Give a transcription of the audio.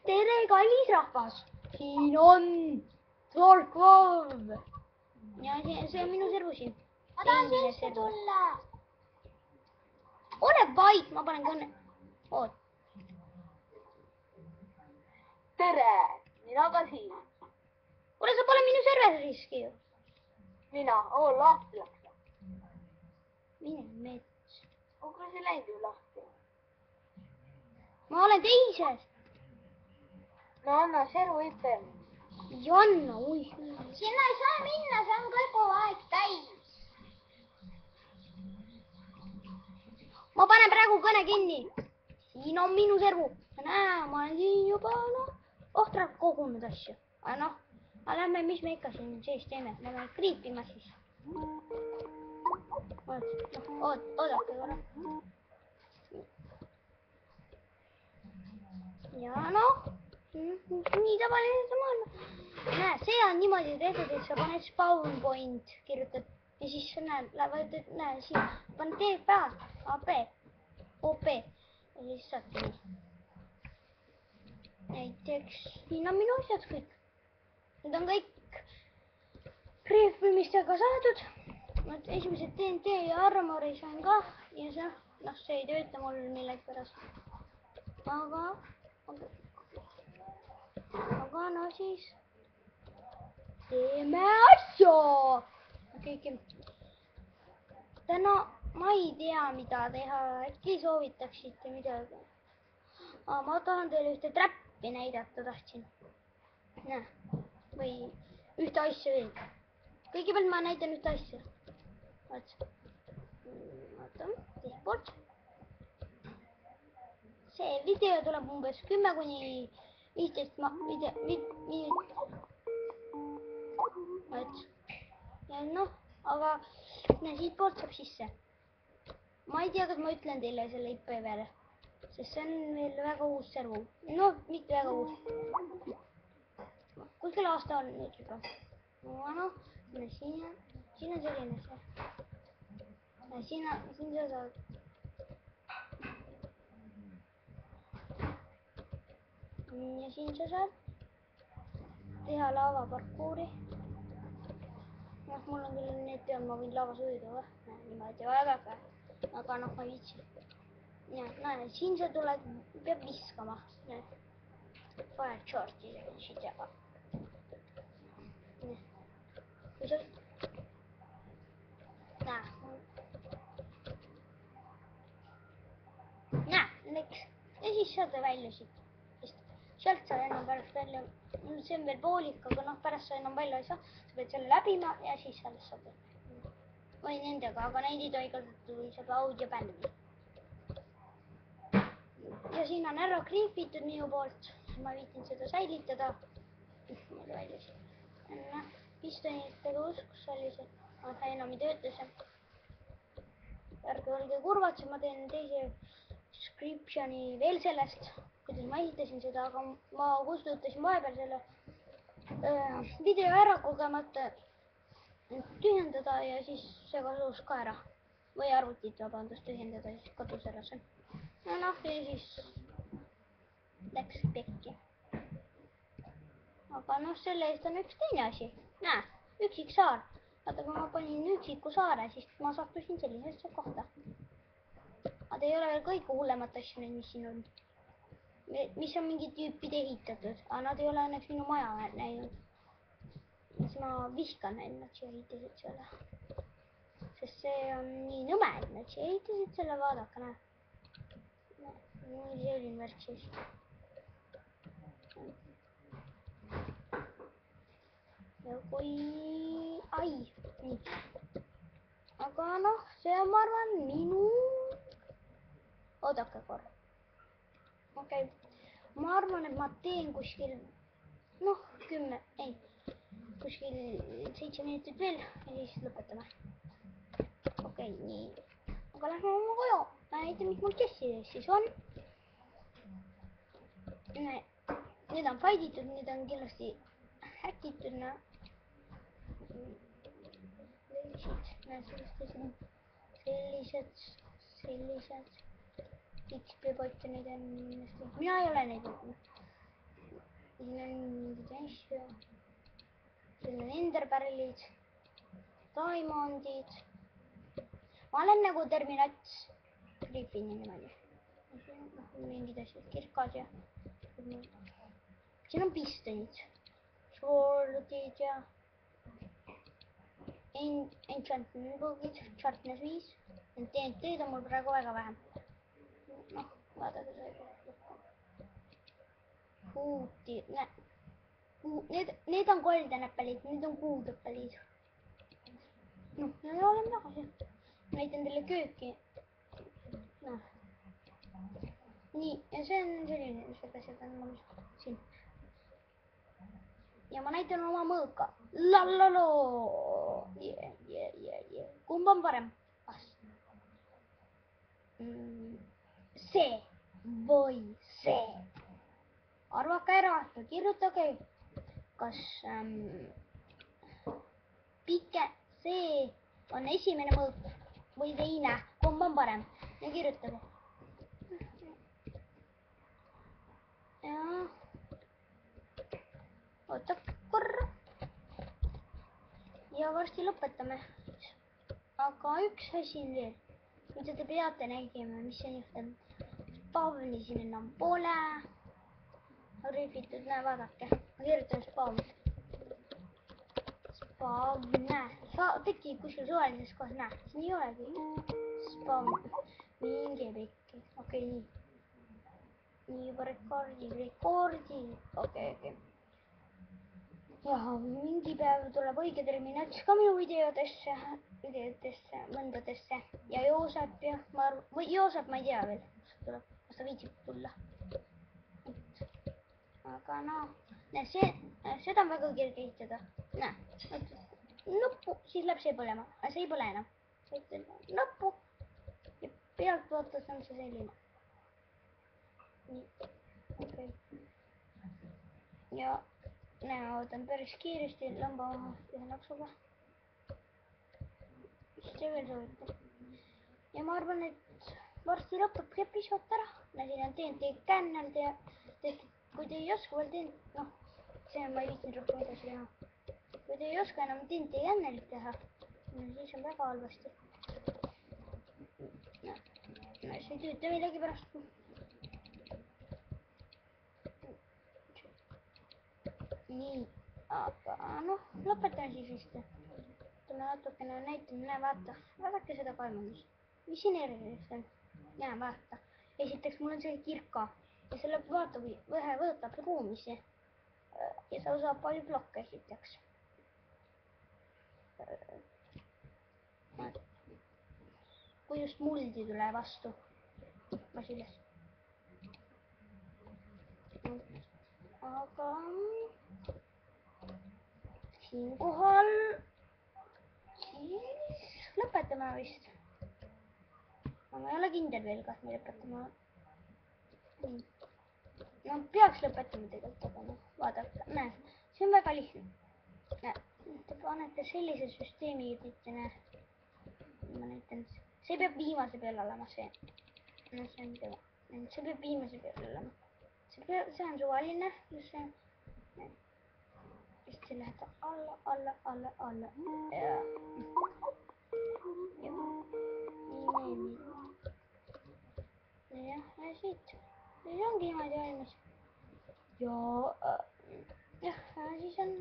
tere, kallis rahvas! Siin on Torkvov! Ja see on minu servu siin. Ma tahan sisse tulla. Ole vait, ma panen kõne. Oot. Tere, mina ka siin. Kuule, sa pole minu serveriski ju. Mina, lahti läks. Mine mets. Kuule, see läinud ju lahti. Ma olen teises. No anna servu IP. Janna, oi. Sinna ei saa minna, see on kogu aeg täis. Ma panen praegu kõne kinni. Siin on minu servu. Näe, ma olen siin juba ohtralt kogunud asju. Aga lähme, mis me ikka siin sees teeme. Lähme kriipima siis. Oodake korra. Ja nii tavaline on. Näe, see on niimoodi tehtud, et sa paned spawn point, kirjutad ja siis sa näed, siin paned TPA, AP, OP ja siis saadki nii. Näiteks, siin on minu asjad kõik. Need on kõik kriipimistega saadud. Esimesed TNT ja armori sain ka ja see ei tööta mul millegipärast. Aga siis teeme asja. Täna ma ei tea, mida teha. Äkki soovitaksite midagi. Ma tahan teile ühte trappi näidata tahtsin. Või ühte asja veel. Kõigepealt ma näitan ühte asja. Vaata, teistpoolt. See video tuleb umbes 10 kuni 15 minutit. Ja aga siit poolt saab sisse. Ma ei tea, kas ma ütlen teile selle IP peale, sest see on veel väga uus servu. Mitte väga uus. Kuskil aasta on nüüd juba. Siin on selline see. Siin sa saad. Ja siin sa saad teha lavaparkuuri. Mul on küll need peal, ma võin lavas ujuda. Niimoodi vaadake. Aga ma ei viitsi. Näe, siin sa tuled, peab viskama. Pane shorti siit jaga. Kui sa... Näe, läks. Ja siis saad välja siit. Sealt sa enam pärast välja, see on veel poolik, aga pärast sa enam välja ei saa. Sa pead selle läbima ja siis alles saab. Või nendega, aga neid ei tohi kasutada, või saab audio bändi. Ja siin on ära kriipitud minu poolt. Ma viitin seda säilitada. Muidu välja siin. Pistonitega kus oli see. Aga enam ei tööta see. Ärge olge kurvad, ma teen teise descriptioni veel sellest, kuidas ma ehitasin seda, aga ma kustutasin vahepeal selle video ära kogemata tühjendada ja siis see kadus ka ära. Või arvutit, vabandust, tühjendada ja siis kadus ära see. Ja siis läks pekki. Aga selle eest on üks teine asi. Näe, üksik saar. Vaata, kui ma panin üksiku saare, siis ma sattusin sellisesse kohta. Aga ei ole veel kõige hullemat asju, mis siin on. Mis on mingid tüüpid ehitatud, aga nad ei ole õnneks minu maja näinud. Siis ma vihkan neid, nad siia ehitasid selle. Sest see on nii nõme, et nad siia ehitasid selle, vaadake, näe. Selline värk siis. Ja kui... Ai, nii. Aga see on, ma arvan, minu... Oodake korra. Okei. Ma arvan, et ma teen kuskil... 10, ei. Kuskil 7 minutit veel ja siis lõpetame. Okei, nii. Aga lähme oma koju. Näita, mis mul chessis siis on. Need on faiditud, need on kindlasti häkitud. Sellised. XP-potte neid on kindlasti. Mina ei ole neid võtnud. Siin on mingid asju. Siin on enderpärlid. Diamondid. Ma olen nagu Terminats. Griffini niimoodi. Mingid asjad, kirkad ja. Siin on pistonid. Swordid ja. Enchantment boogid. Sharpness 5. TNT-d on mul praegu väga vähe. Noh, vaadake see. Huuti. Need on goldenäppelid, need on kuutäppelid. Noh, ja olen tagasi. Näitan teile kööki. Noh. Nii, ja see on selline, seda on mul siin. Ja ma näitan oma mõõka. Lallaloo! Kumb on parem? See või see? Arvake ära ja kirjutage, kas pike see on esimene mõõk või teine. Kumb on parem? Ja kirjutage. Ja oota korra. Ja varsti lõpetame. Aga üks asi veel. Mida te peate nägema, mis on juhtunud. Spavni siin enam pole. Riifitud, näe, vaadake. Ma kirjutan spawn. Spawn, näe. Tekib kuskil suvalises kohas, näe. Siin ei olegi. Spawn. Mingi pekki. Okei, nii. Nii juba rekordi. Okei. Ja mingi päev tuleb õige Terminats ka minu videotesse, mõndadesse. Ja Joosep ja Joosep ma ei tea veel, kas ta viitsib tulla. Aga noh, seda on väga kerge ehitada. Näe, nuppu, siis läheb see põlema, aga see ei põle enam. Nuppu ja pealt vaatas on see selline. Nii, okei. Ja näe, ootan päris kiiresti lamba ühe naksuga. Mis te veel soovite? Ja ma arvan, et varsti lõpeb episood ära. Siin on TNT känneld ja kui te ei oska veel TNT, noh, see ma ei viitsinud rohkem edasi teha. Kui te ei oska enam TNT kännelit teha, siis on väga halvasti. See ei tüüta millegi pärast. Nii, aga noh, lõpetame siis vist. Tule natukene näitame, näe vaata, vaadake seda kaevandust. Mis siin erilist on? Näe vaata. Esiteks mul on see kirka ja selle vaata või võtab ruumisse. Ja ta saab palju blokke esiteks. Kui just muldi tule vastu. Hüppas üles. Aga siinkohal siis lõpetame vist. Ma ei ole kindel veel, kas me lõpetame. No peaks lõpetama tegelikult, aga noh, vaadake, näe, see on väga lihtne. Näe, te panete sellise süsteemi ette, näe. Ma näitan, see peab viimase peal olema see. No see on tema. See peab viimase peal olema. See on suvaline, just see. Vist see läheb alla. Ja. Jah, ja siit. Siis ongi niimoodi valmis. Ja, siis on